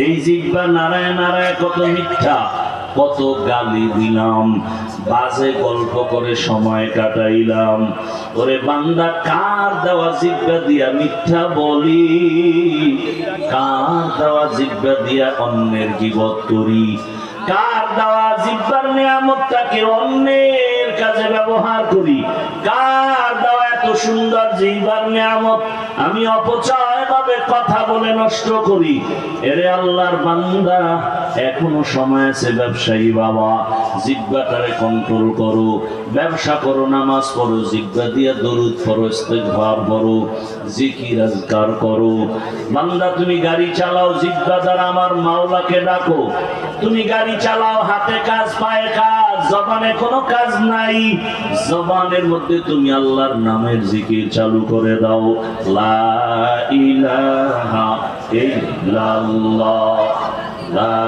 এই জিহ্বা নাড়ায় নাড়ায় কত মিথ্যা, কত গালি দিলাম, বাজে গল্প করে সময় কাটাইলাম। ওরে বান্দা, কার দেওয়া জিহ্বা দিয়া মিথ্যা বলি, কার দেওয়া জিহ্বা দিয়া অন্যের গীবত করি, কার দেওয়া জিহ্বার নিয়ামতটাকে অন্যের কাজে ব্যবহার করি, কার দেওয়া এত সুন্দর জিহ্বার নিয়ামত আমি অপচয় ভাবে কথা বলে নষ্ট করি। এরে আল্লাহর বান্দা, এখনো সময় আছে। ব্যবসায়ী বাবা, জিহ্বাটারে কন্ট্রোল করো, ব্যবসা করো, নামাজ পড়ো, জিহ্বা দিয়ে দরুদ পড়ো, ইস্তেগফার পড়ো, জিকির আজকার করো। বান্দা, তুমি গাড়ি চালাও, জিহ্বা দ্বারা আমার মাওলাকে ডাকো। তুমি গাড়ি চালাও, হাতে কাজ, পায়ে কাজ, জবানে কোনো কাজ নাই, জবানের মধ্যে তুমি আল্লাহর নামের জিকির চালু করে দাও। লা ইলাহা ইল্লাল্লাহ, লা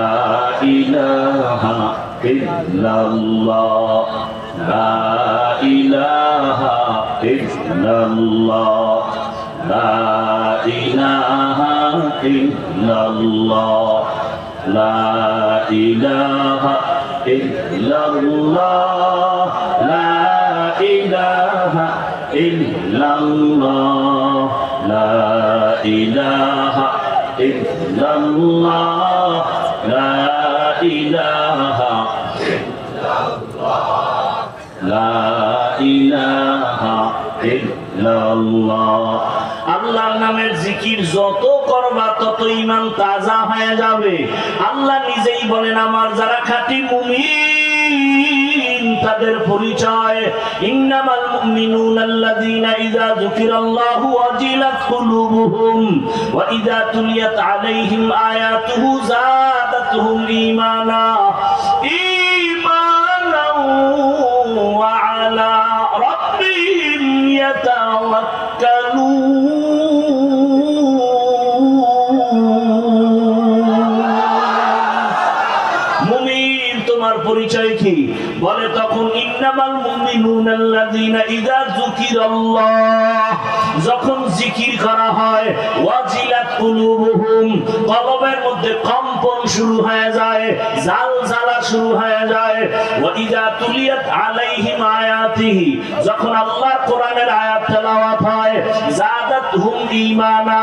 ইলাহা ইল্লাল্লাহ, লা ইলাহা ইল্লাল্লাহ, লা ইলাহা ইল্লাল্লাহ, লা ইলাহা ইল্লাল্লাহ, লা ইলাহা ইল্লাল্লাহ, লা ইলাহা ইল্লাল্লাহ, লা ইলাহা ইল্লাল্লাহ, লা ইলাহা ইল্লাল্লাহ। আল্লাহর নামের জিকির যত করবা তত ঈমান তাজা হয়ে যাবে। আল্লাহ নিজেই বলেন, আমার যারা খাঁটি মুমিন তাদের পরিচয়, ইন্নামাল মুমিনুনা আল্লাযীনা ইযা যুকিরাল্লাহু ওয়াজিলাত কুলুবুহুম ওয়া ইযা তুলিয়াত আলাইহিম আয়াতুহু যাদাতুহুম ঈমানা ঈমানাও ওয়া আলা রাব্বিহিম ইয়াতাওয়াক্কালুন। পরিচয় কি বলে? তখন ইন্নামাল মুমিনুনা আল্লাযীনা ইযা যুকিরাল্লাহ, যখন জিকির করা হয়, ওয়াজিলাত কুলুবুহুম, কলবের মধ্যে কম্পন শুরু হয়ে যায়, জালজালা শুরু হয়ে যায়। ওয়া ইযা তুলিয়াত আলাইহিম আয়াতিহি, যখন আল্লাহর কোরআনের আয়াত তেলাওয়াত হয়, যাদাতহুম ঈমানা,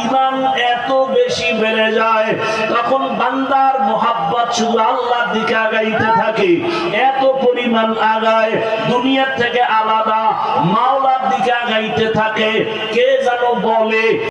ঈমান এত বেশি বেড়ে যায়, তখন বান্দার মুহাব্বত শুধু আল্লাহর দিকে আগাইতে থাকে, এত পরিমাণ আগায়, দুনিয়ার থেকে আলাদা মাওলার দিকে আগাইতে থাকে। কে যেন বলে